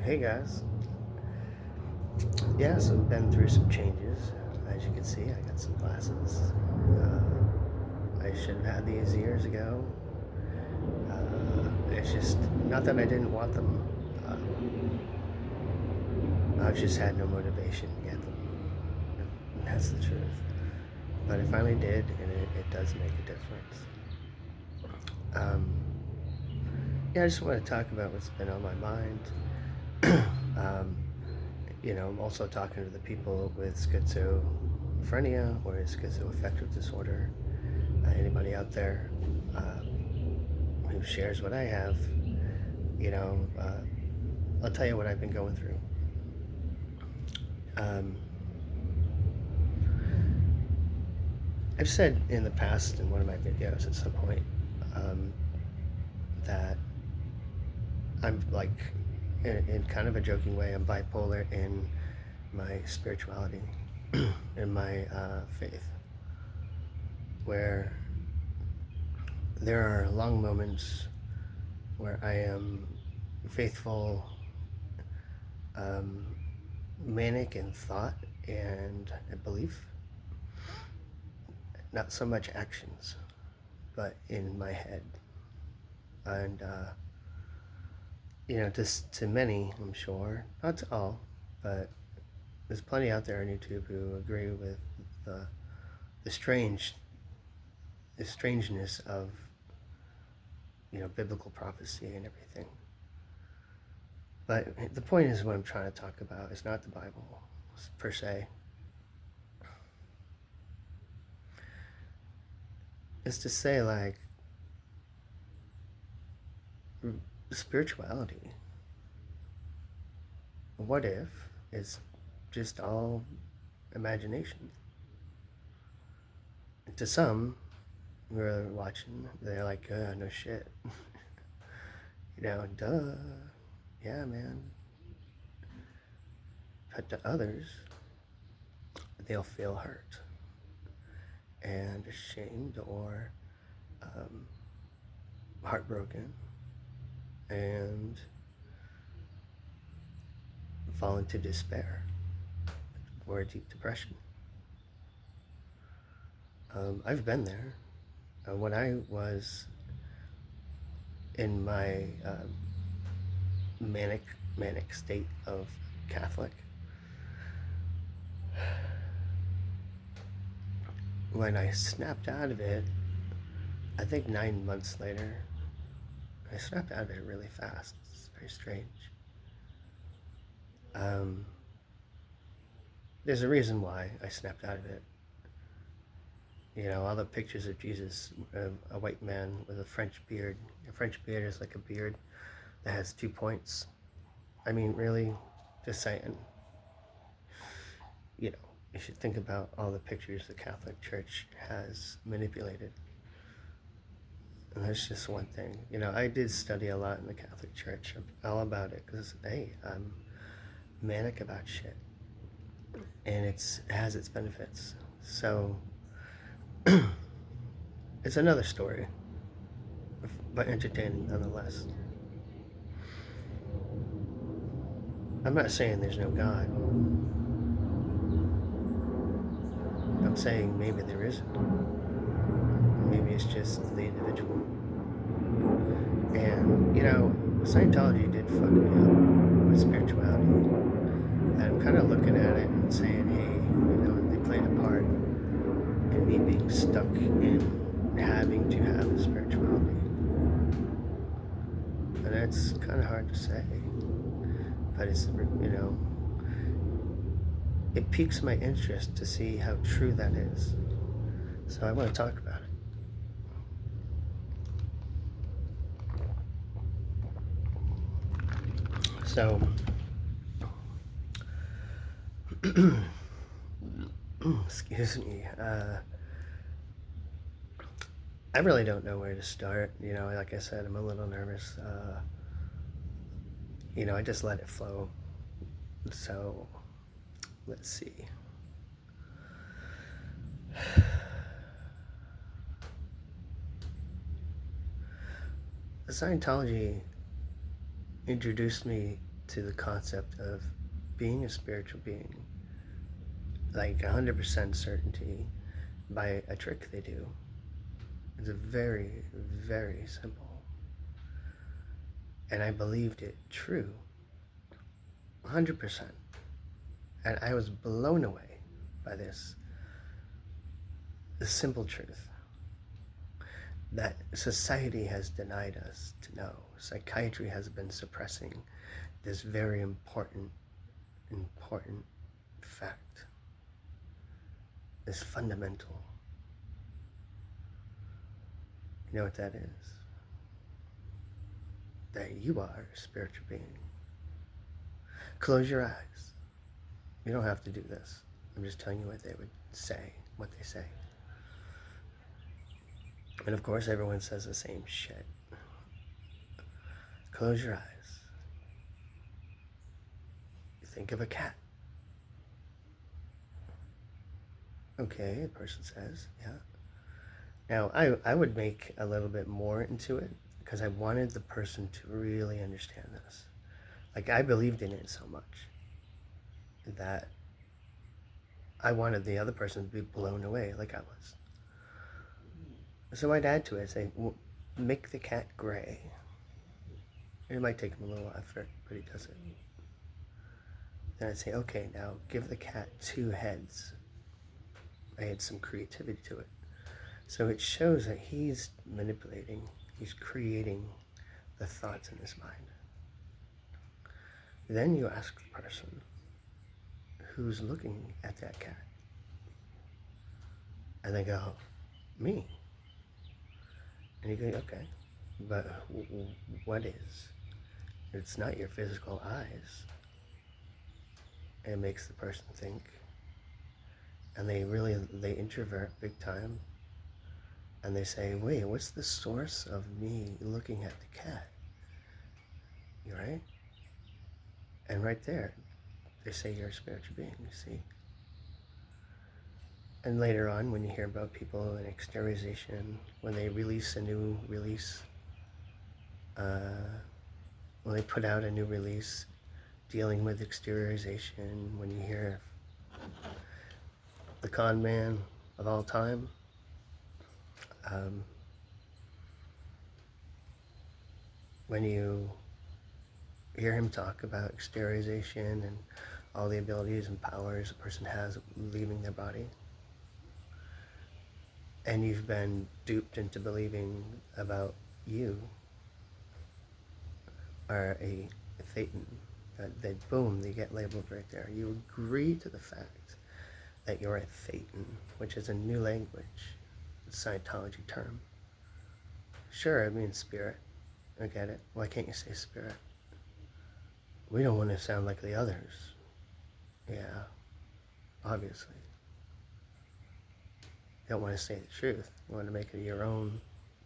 Hey guys. Yeah, so I've been through some changes. As you can see, I got some glasses. I should have had these years ago. It's just not that I didn't want them. I've just had no motivation to get them. That's the truth. But I finally did, and it does make a difference. Um, yeah, I just want to talk about what's been on my mind. um, I'm also talking to the people with schizophrenia or schizoaffective disorder. Anybody out there who shares what I have, you know, uh, I'll tell you what I've been going through. Um, I've said in the past in one of my videos at some point um, that I'm like, in kind of a joking way, I'm bipolar in my spirituality, in my faith, where there are long moments where I am faithful, um, manic in thought and belief, not so much actions, but in my head. And, to many, I'm sure, not to all, but there's plenty out there on YouTube who agree with the, the strange, the strangeness of, biblical prophecy and everything. But the point is, what I'm trying to talk about is not the Bible per se. It's to say, like, spirituality, what if it's just all imagination? And to some who are watching, they're like, no shit. Duh. Yeah, man. But to others, they'll feel hurt and ashamed or um, heartbroken and fall into despair or a deep depression. I've been there. When I was in my manic state of Catholic, when I snapped out of it, I think 9 months later, I snapped out of it really fast. It's very strange. There's a reason why I snapped out of it. All the pictures of Jesus, a white man with a French beard. A French beard is like a beard that has 2 points. I mean, really, just saying. You should think about all the pictures the Catholic Church has manipulated. And that's just one thing. I did study a lot in the Catholic Church, all about it, because, hey, I'm manic about shit. And it has its benefits. So, it's another story, but entertaining nonetheless. I'm not saying there's no God. I'm saying maybe there isn't. Maybe it's just the individual. And, Scientology did fuck me up with spirituality. And I'm kind of looking at it and saying, hey, they played a part in me being stuck in having to have a spirituality. And that's kind of hard to say. But it's, it piques my interest to see how true that is. So I want to talk about it. So, excuse me. I really don't know where to start. Like I said, I'm a little nervous. I just let it flow. So, let's see. Scientology introduced me to the concept of being a spiritual being, like 100% certainty, by a trick they do. It's very, very simple. And I believed it true, 100%. And I was blown away by this simple truth that society has denied us to know. Psychiatry has been suppressing this very important fact, this fundamental. You know what that is? That you are a spiritual being. Close your eyes. You don't have to do this. I'm just telling you what they would say, what they say. And of course, everyone says the same shit. Close your eyes. Think of a cat. Okay, the person says, yeah. Now, I would make a little bit more into it because I wanted the person to really understand this. Like, I believed in it so much that I wanted the other person to be blown away like I was. So I'd add to it, say, well, make the cat gray. It might take him a little effort, but he does it. Then I'd say, okay, now give the cat 2 heads. I had some creativity to it. So it shows that he's manipulating, he's creating the thoughts in his mind. Then you ask the person who's looking at that cat. And they go, me. And you go, okay, but what is? It's not your physical eyes. It makes the person think. And they introvert big time. And they say, wait, what's the source of me looking at the cat? You right? And right there, they say you're a spiritual being, you see? And later on, when you hear about people in exteriorization, when they release a new release, when they put out a new release dealing with exteriorization, when you hear the con man of all time, when you hear him talk about exteriorization and all the abilities and powers a person has leaving their body, and you've been duped into believing about you are a Thetan, that boom, they get labeled right there. You agree to the fact that you're a Thetan, which is a new language, Scientology term. Sure, it means spirit. I get it. Why can't you say spirit? We don't want to sound like the others. Yeah, obviously. You don't want to say the truth. You want to make it your own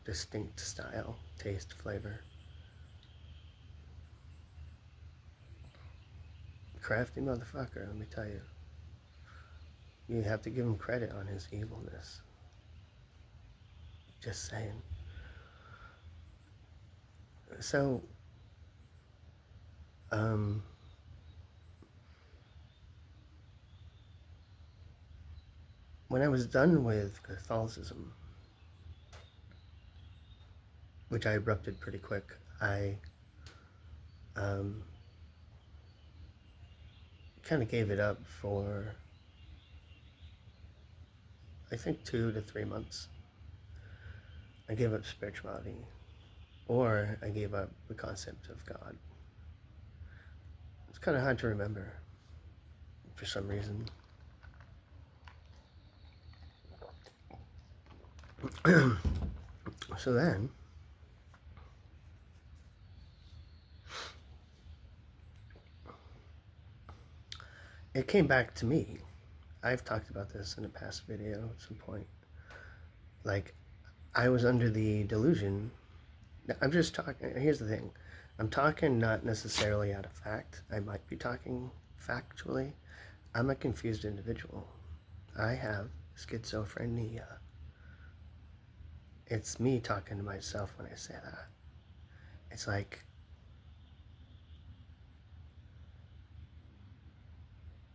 distinct style, taste, flavor. Crafty motherfucker, let me tell you. You have to give him credit on his evilness. Just saying. So, when I was done with Catholicism, which I abrupted pretty quick, I kind of gave it up for, I think, 2 to 3 months. I gave up spirituality, or I gave up the concept of God. It's kind of hard to remember for some reason. So then, it came back to me. I've talked about this in a past video at some point. Like, I was under the delusion. I'm just talking, here's the thing. I'm talking not necessarily out of fact. I might be talking factually. I'm a confused individual. I have schizophrenia. It's me talking to myself when I say that. It's like,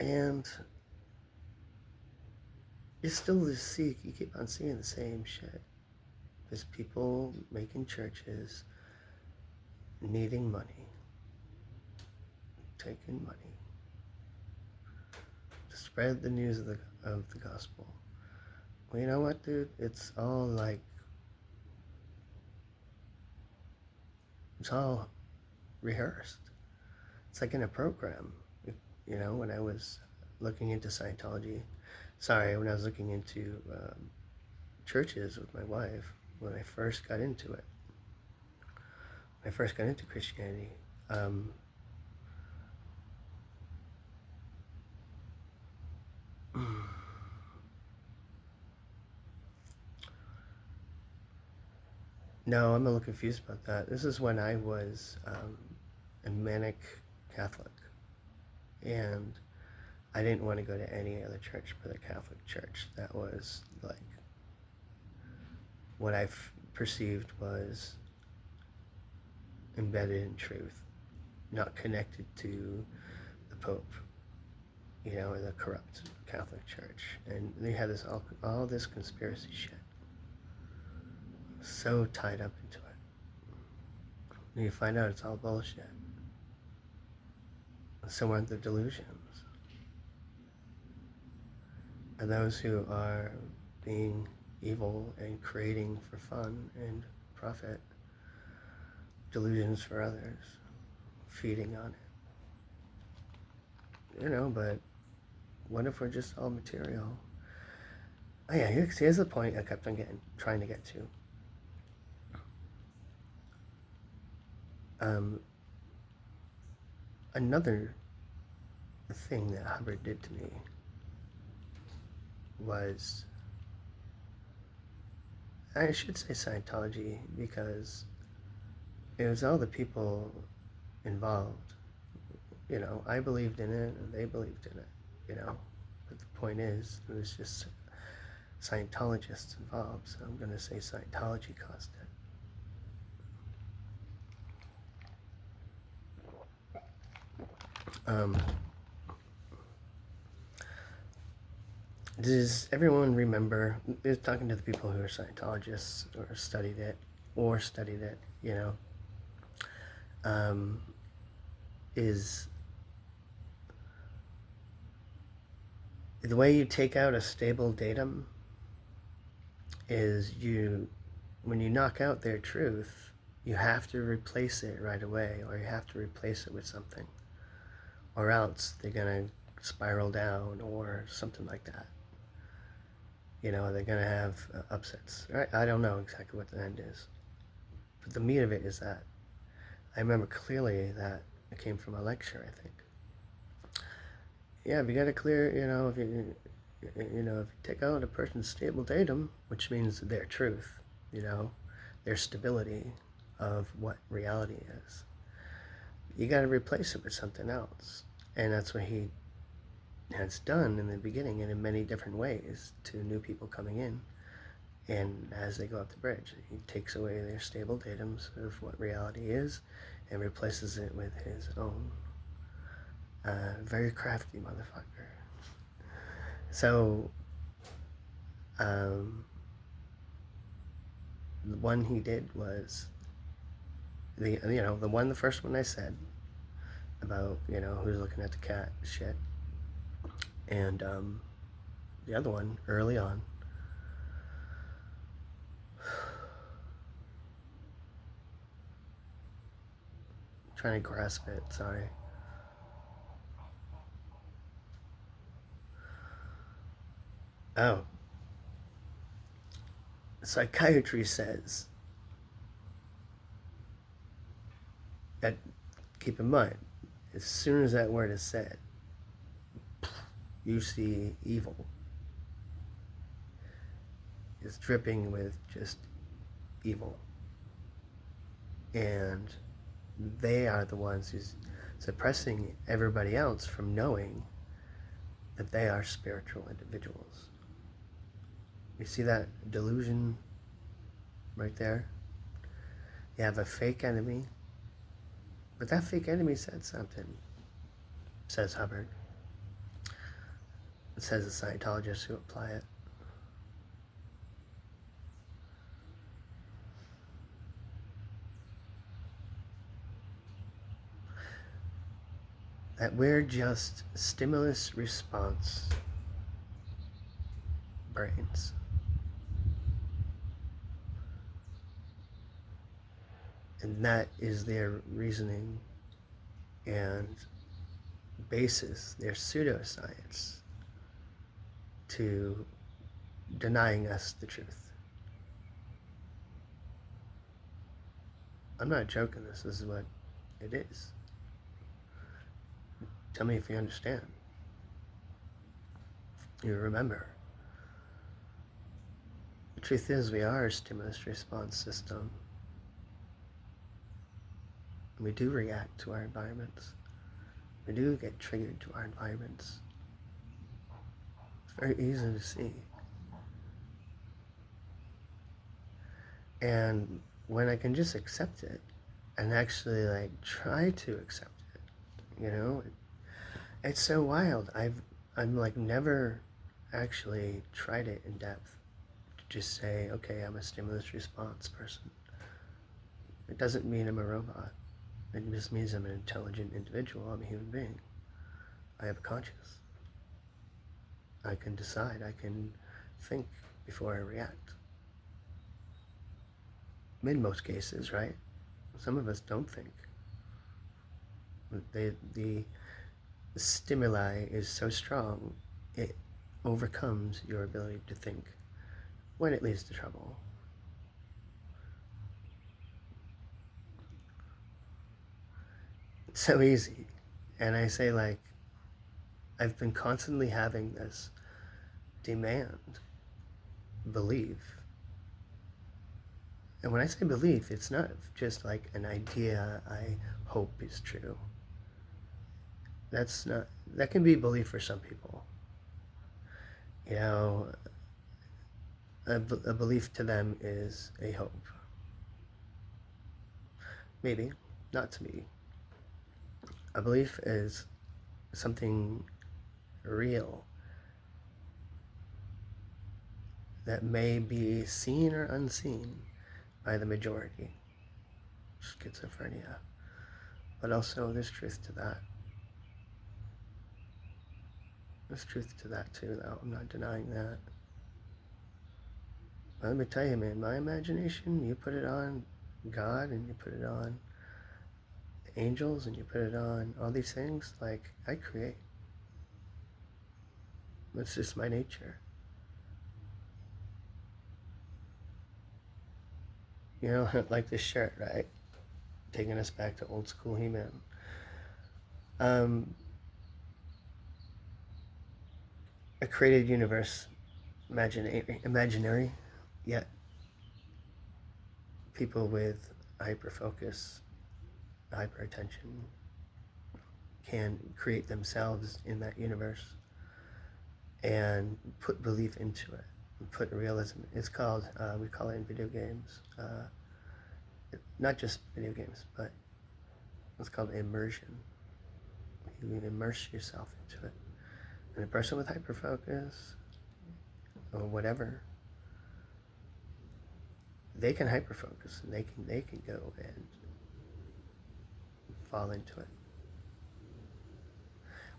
And you keep on seeing the same shit. There's people making churches, needing money, taking money to spread the news of the gospel. Well, you know what, dude? It's all rehearsed. It's like in a program. When I was looking into Scientology, when I was looking into churches with my wife, when I first got into it, when I first got into Christianity, no, I'm a little confused about that. This is when I was a manic Catholic, and I didn't want to go to any other church but a Catholic church. That was like what I perceived was embedded in truth, not connected to the Pope, or the corrupt Catholic Church. And they had all this conspiracy shit, so tied up into it. And you find out it's all bullshit. So aren't the delusions. And those who are being evil and creating for fun and profit delusions for others, feeding on it. But what if we're just all material? Oh yeah, here's the point I kept on trying to get to. Another thing that Hubbard did to me was, I should say Scientology, because it was all the people involved. I believed in it and they believed in it, but the point is, it was just Scientologists involved, so I'm going to say Scientology caused it. Does everyone remember, talking to the people who are Scientologists or studied it, is the way you take out a stable datum is when you knock out their truth, you have to replace it right away, or you have to replace it with something, or else they're going to spiral down or something like that. They're going to have upsets. Right? I don't know exactly what the end is. But the meat of it is that I remember clearly that it came from a lecture, I think. Yeah, if you got to clear, if you take out a person's stable datum, which means their truth, their stability of what reality is, you got to replace it with something else. And that's what he has done in the beginning and in many different ways to new people coming in. And as they go up the bridge, he takes away their stable datums of what reality is and replaces it with his own. Very crafty motherfucker. So, the one he did was the first one I said about, who's looking at the cat shit. And the other one early on, trying to grasp it, sorry. Oh. Psychiatry says that, keep in mind, as soon as that word is said, you see evil. It's dripping with just evil. And they are the ones who's suppressing everybody else from knowing that they are spiritual individuals. You see that delusion right there? You have a fake enemy, but that fake enemy said something, says Hubbard. says the Scientologists who apply it. That we're just stimulus response brains. And that is their reasoning and basis, their pseudoscience, to denying us the truth. I'm not joking, this is what it is. Tell me if you understand. You remember. The truth is, we are a stimulus response system. We do react to our environments. We do get triggered to our environments. It's very easy to see. And when I can just accept it and actually like try to accept it, you know, it's so wild. I'm like never actually tried it in depth. Just say, okay, I'm a stimulus response person. It doesn't mean I'm a robot. It just means I'm an intelligent individual. I'm a human being. I have a conscience. I can decide. I can think before I react. In most cases, right? Some of us don't think. The stimuli is so strong, it overcomes your ability to think when it leads to trouble. It's so easy. And I say, like, I've been constantly having this demand, belief. And when I say belief, it's not just like an idea I hope is true. That can be belief for some people. You know, a belief to them is a hope. Maybe, not to me. A belief is something real that may be seen or unseen by the majority. Schizophrenia. But also there's truth to that. There's truth to that too, though. I'm not denying that. But let me tell you, man, my imagination, you put it on God and you put it on the angels and you put it on all these things, like, I create. That's just my nature. You know, like this shirt, right? Taking us back to old school He-Man. A created universe, imaginary, yet people with hyperfocus, hyperattention can create themselves in that universe and put belief into it, and put realism. It's called, we call it in video games, not just video games, but it's called immersion. You immerse yourself into it. And a person with hyperfocus, or whatever, they can hyperfocus and they can go and fall into it.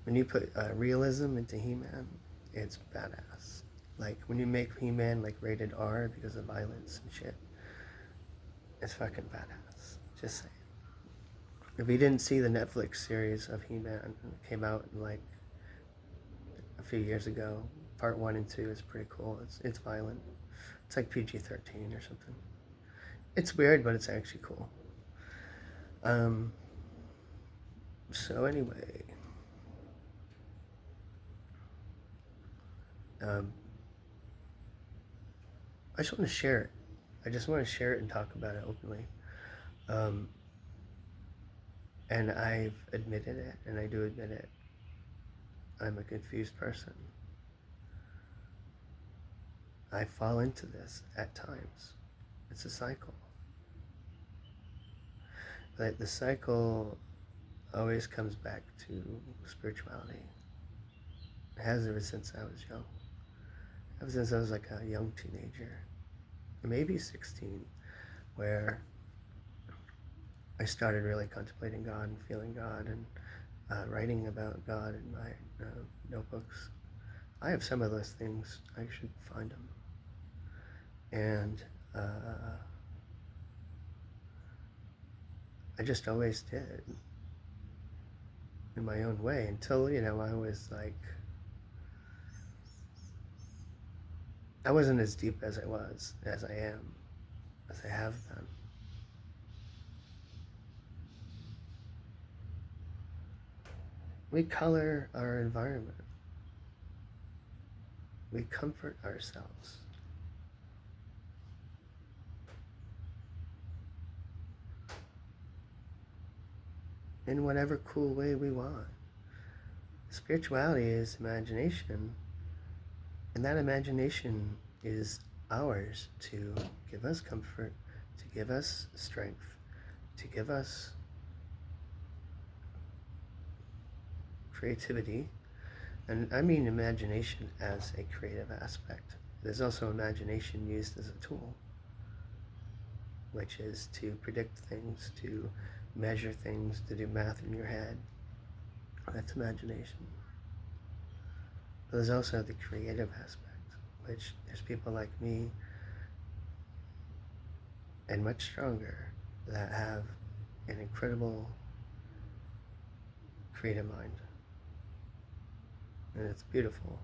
When you put realism into He-Man, it's badass. Like when you make He-Man like rated R because of violence and shit, it's fucking badass. Just saying. If you didn't see the Netflix series of He-Man, it came out like a few years ago. Part 1 and 2 is pretty cool. It's violent. It's like PG-13 or something. It's weird, but it's actually cool. So anyway, I just want to share it. I just want to share it and talk about it openly. And I've admitted it, and I do admit it. I'm a confused person. I fall into this at times. It's a cycle. But the cycle always comes back to spirituality It has ever since I was young. Ever since I was like a young teenager, maybe 16, where I started really contemplating God and feeling God and writing about God in my notebooks. I have some of those things. I should find them. And I just always did in my own way until, I was like, I wasn't as deep as I am, as I have been. We color our environment. We comfort ourselves. In whatever cool way we want. Spirituality is imagination, and that imagination is ours to give us comfort, to give us strength, to give us creativity. And I mean imagination as a creative aspect. There's also imagination used as a tool, which is to predict things, to measure things, to do math in your head. That's imagination. But there's also the creative aspect, which there's people like me and much stronger that have an incredible creative mind. And it's beautiful.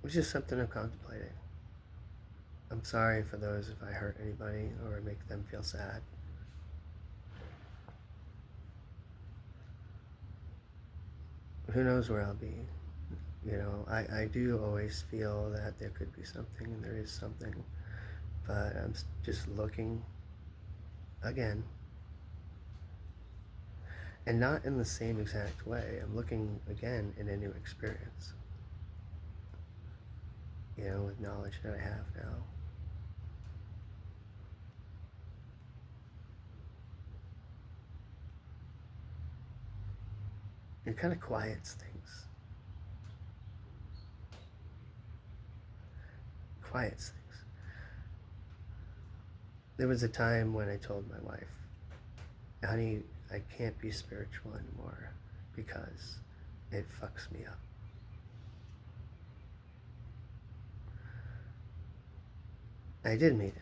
It's just something I'm contemplating. I'm sorry for those if I hurt anybody or make them feel sad. Who knows where I'll be? I do always feel that there could be something, and there is something, but I'm just looking again. And not in the same exact way. I'm looking again in a new experience. With knowledge that I have now. It kind of quiets things. There was a time when I told my wife, honey, I can't be spiritual anymore because it fucks me up. I did mean it.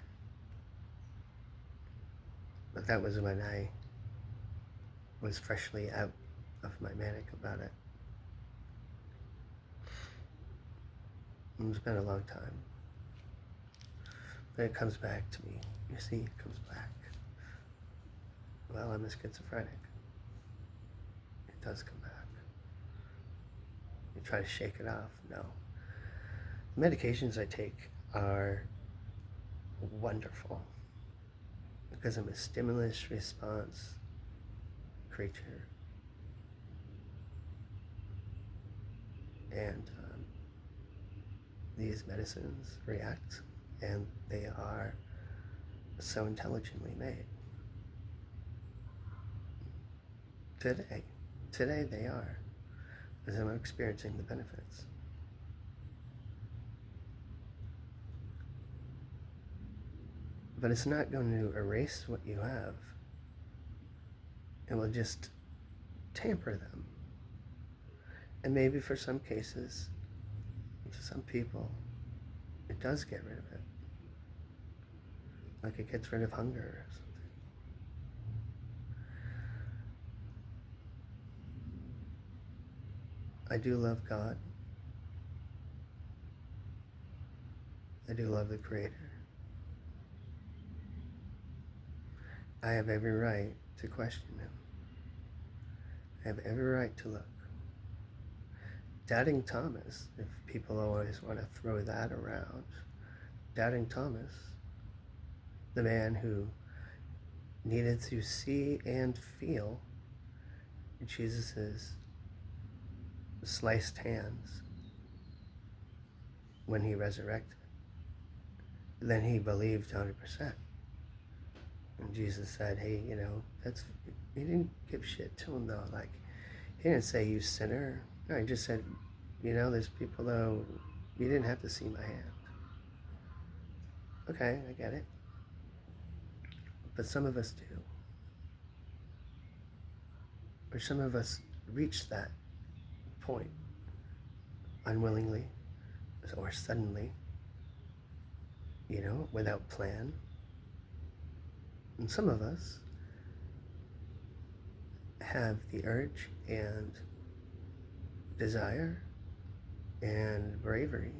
But that was when I was freshly out of my manic about it. It's been a long time. But it comes back to me. You see, it comes back. Well, I'm a schizophrenic. It does come back. You try to shake it off. No. The medications I take are wonderful because I'm a stimulus response creature. And these medicines react, and they are so intelligently made. Today they are, as I'm experiencing the benefits. But it's not going to erase what you have. It will just tamper them. And maybe for some cases, for some people, it does get rid of it. Like it gets rid of hunger or something. I do love God. I do love the Creator. I have every right to question Him. I have every right to look. Doubting Thomas, if people always want to throw that around, Doubting Thomas, the man who needed to see and feel Jesus' sliced hands when He resurrected, then he believed 100%. And Jesus said, hey, that's, he didn't give shit to him though. Like, he didn't say, you sinner. No, he just said, there's people though, you didn't have to see my hand. Okay, I get it. But some of us do. Or some of us reach that point unwillingly or suddenly, without plan. And some of us have the urge and desire and bravery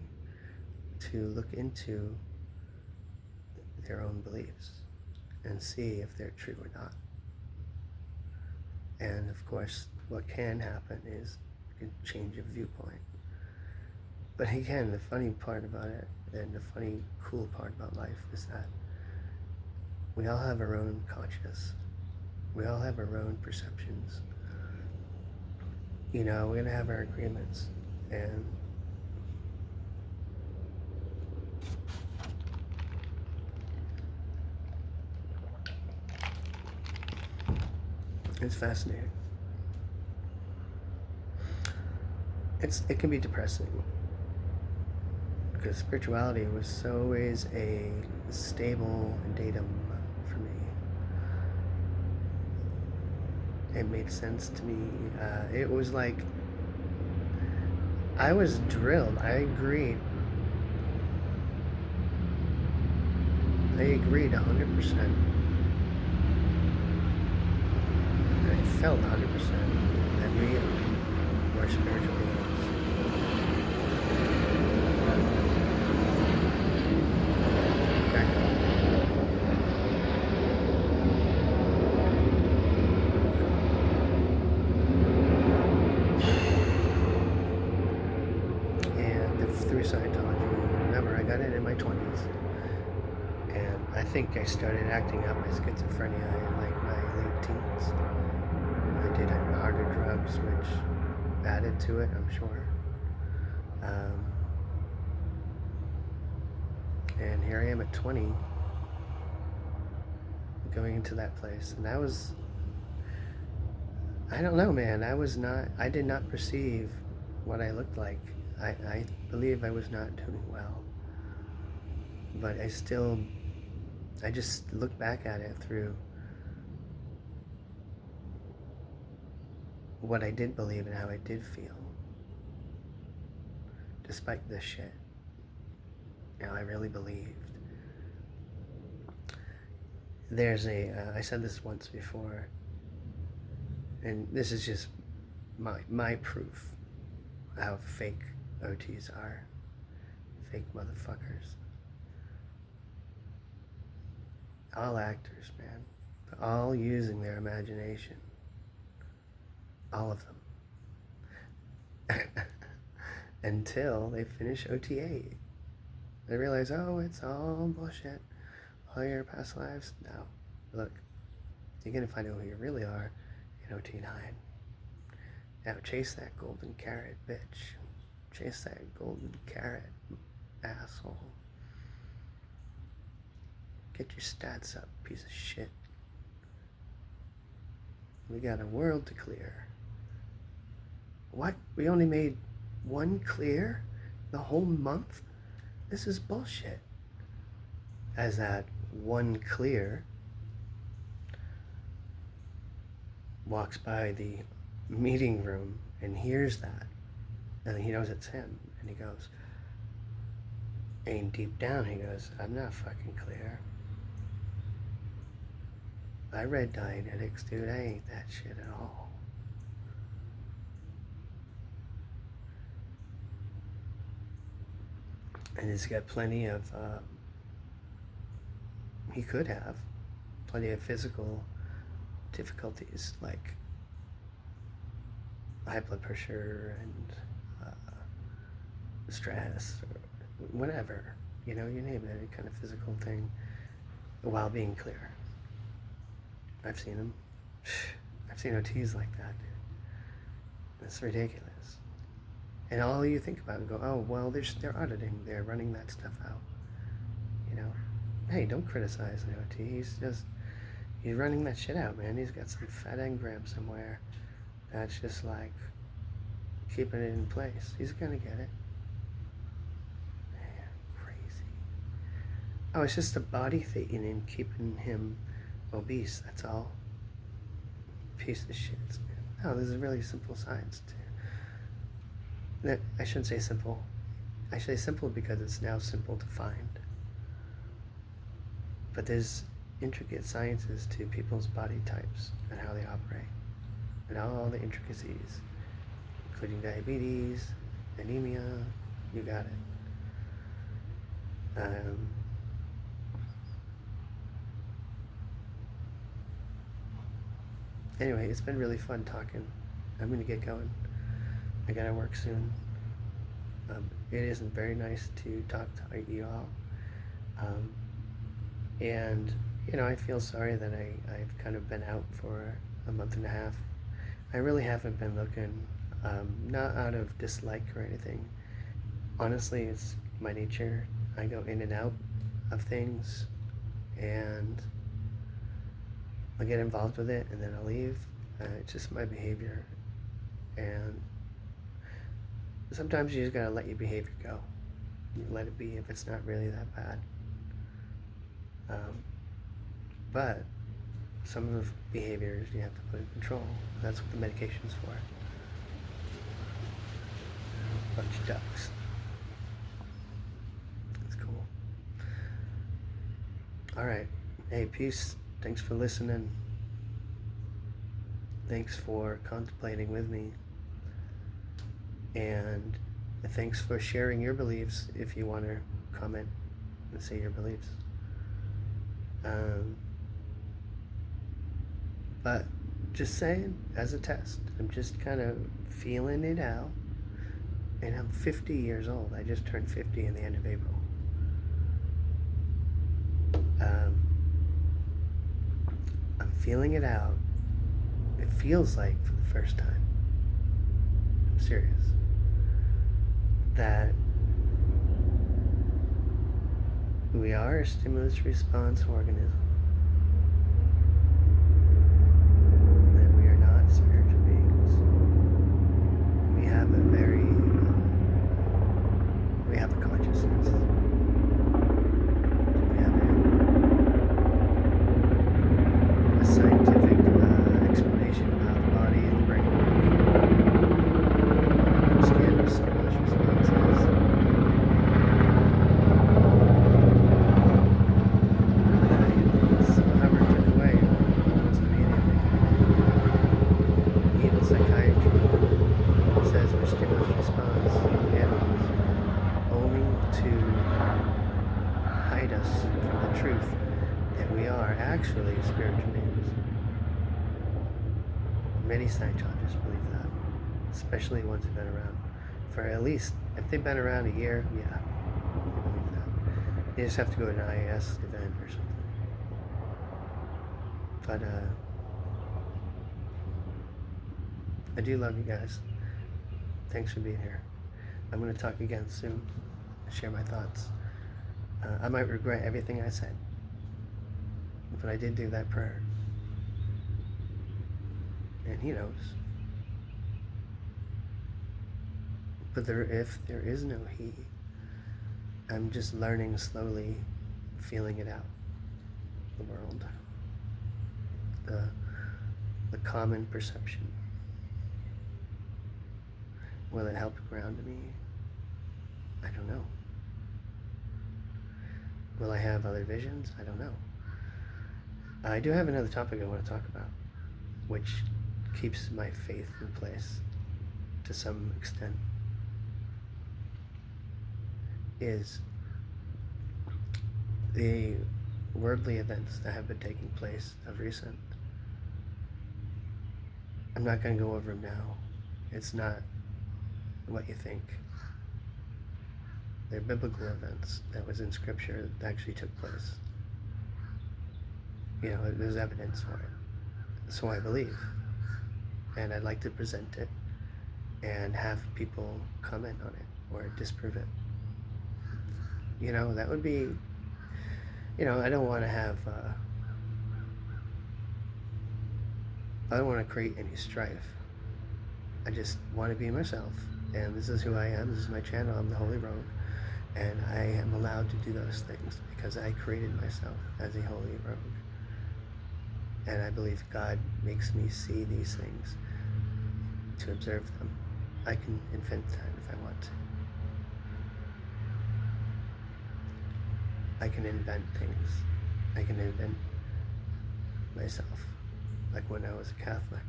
to look into their own beliefs and see if they're true or not. And of course, what can happen is a change of viewpoint. But again, the funny part about it, and the funny, cool part about life is that we all have our own conscious. We all have our own perceptions. We're going to have our agreements. And it's fascinating. It can be depressing because spirituality was always a stable datum for me. It made sense to me. It was like I was drilled. I agreed 100%. And I felt 100% that we were spiritual beings. Okay. And through Scientology, remember, I got it in my 20s. And I think I started acting out my schizophrenia in like my late teens. I did harder drugs, which added to it, I'm sure. And here I am at 20, going into that place. And that was, I don't know, man. I did not perceive what I looked like. I believe I was not doing well. But I just look back at it through what I did believe and how I did feel. Despite this shit. I really believed. There's I said this once before, and this is just my proof how fake OTs are. Fake motherfuckers. All actors, man. All using their imagination. All of them. Until they finish OTA. They realize, oh, it's all bullshit. All your past lives. No. Look, you're going to find out who you really are in OT9. Now chase that golden carrot, bitch. Chase that golden carrot, asshole. Get your stats up, piece of shit. We got a world to clear. What? We only made one clear the whole month? This is bullshit. As that one clear walks by the meeting room and hears that, and he knows it's him, and he goes, and deep down he goes, I'm not fucking clear. I read Dianetics, dude. I ain't that shit at all. And he's got plenty of, he could have plenty of physical difficulties like high blood pressure and stress or whatever, you name it, any kind of physical thing while being clear. I've seen them. I've seen OTs like that, dude. It's ridiculous. And all you think about and go, oh, well, they're auditing. They're running that stuff out. Hey, don't criticize the OT. He's just He's running that shit out, man. He's got some fat engram somewhere that's just like keeping it in place. He's gonna get it. Man, crazy. Oh, it's just the body thing and keeping him obese. That's all. Piece of shit. No, there's a really simple science to. I shouldn't say simple. I say simple because it's now simple to find. But there's intricate sciences to people's body types and how they operate, and all the intricacies, including diabetes, anemia. You got it. Anyway, it's been really fun talking. I'm gonna get going. I gotta work soon. It isn't very nice to talk to you all. And, I feel sorry that I've kind of been out for a month and a half. I really haven't been looking, not out of dislike or anything. Honestly, it's my nature. I go in and out of things, and I'll get involved with it, and then I'll leave. It's just my behavior. And sometimes you just gotta let your behavior go. You let it be if it's not really that bad. But some of the behaviors you have to put in control. That's what the medication's for. Bunch of ducks. That's cool. Alright. Hey, peace. Thanks for listening. Thanks for contemplating with me. And thanks for sharing your beliefs if you want to comment and say your beliefs. But just saying, as a test, I'm just kind of feeling it out. And I'm 50 years old. I just turned 50 in the end of April. I'm feeling it out. It feels like for the first time. I'm serious. That we are a stimulus response organism. That we are not spiritual beings. We have a consciousness. We have a scientific explanation of how the body and the brain work. We understand what stimulus response is. Hubbard took away almost immediately. Evil psychiatry says we're stimulus response animals only to hide us from the truth that we are actually spiritual beings. Many Scientologists believe that, especially ones who've been around for at least, if they've been around a year, yeah, they believe that. You just have to go to an IAS event or something. But I do love you guys. Thanks for being here. I'm going to talk again soon, share my thoughts. I might regret everything I said, but I did do that prayer. And he knows. But if there is no he, I'm just learning slowly, feeling it out. The world. The common perception. Will it help ground me? I don't know. Will I have other visions? I don't know. I do have another topic I want to talk about, which keeps my faith in place to some extent, is the worldly events that have been taking place of recent. I'm not going to go over them now. It's not what you think. They're biblical events that was in scripture that actually took place. There's evidence for it. So I believe. And I'd like to present it and have people comment on it or disprove it. That would be, I don't want to have I don't want to create any strife. I just want to be myself, and this is who I am. This is my channel. I'm the Holy Rogue, and I am allowed to do those things because I created myself as a Holy Rogue. And I believe God makes me see these things to observe them. I can invent that if I want to. I can invent things. I can invent myself. Like when I was a Catholic.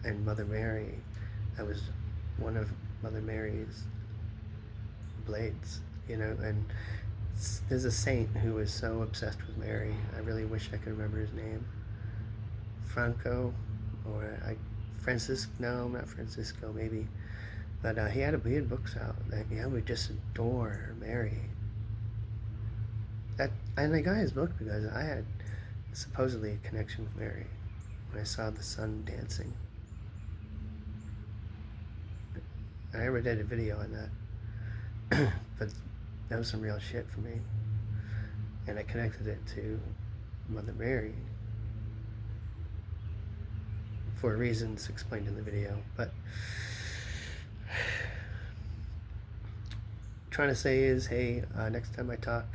And Mother Mary, I was one of Mother Mary's blades, you know, and there's a saint who was so obsessed with Mary. I really wish I could remember his name. Franco, or Francisco, no, not Francisco, maybe. But he had books out that would just adore Mary. And I got his book because I had supposedly a connection with Mary when I saw the sun dancing. I never did a video on that, but that was some real shit for me. And I connected it to Mother Mary for reasons explained in the video. But trying to say is, hey, next time I talk,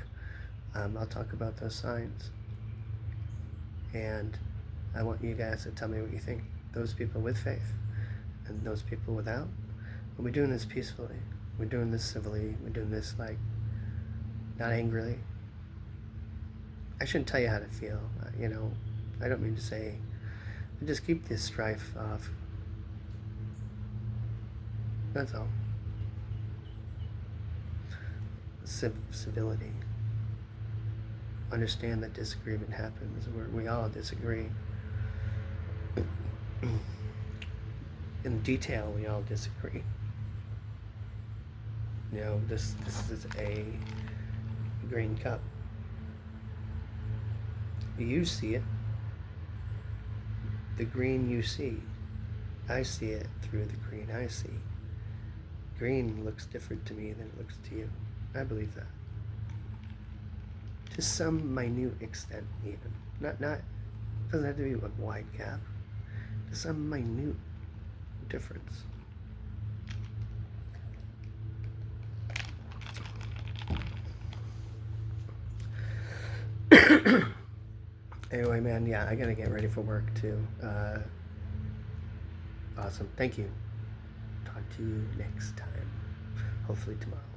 I'll talk about those signs. And I want you guys to tell me what you think. Those people with faith and those people without. But we're doing this peacefully. We're doing this civilly. We're doing this not angrily. I shouldn't tell you how to feel. I don't mean to say. Just keep this strife off. That's all. Civility. Understand that disagreement happens. We all disagree. In detail, we all disagree. This is a green cup. You see it. The green you see. I see it through the green I see. Green looks different to me than it looks to you. I believe that. To some minute extent, even. Not doesn't have to be a wide gap. To some minute difference. Anyway, man, yeah, I gotta get ready for work too. Awesome. Thank you. Talk to you next time. Hopefully tomorrow.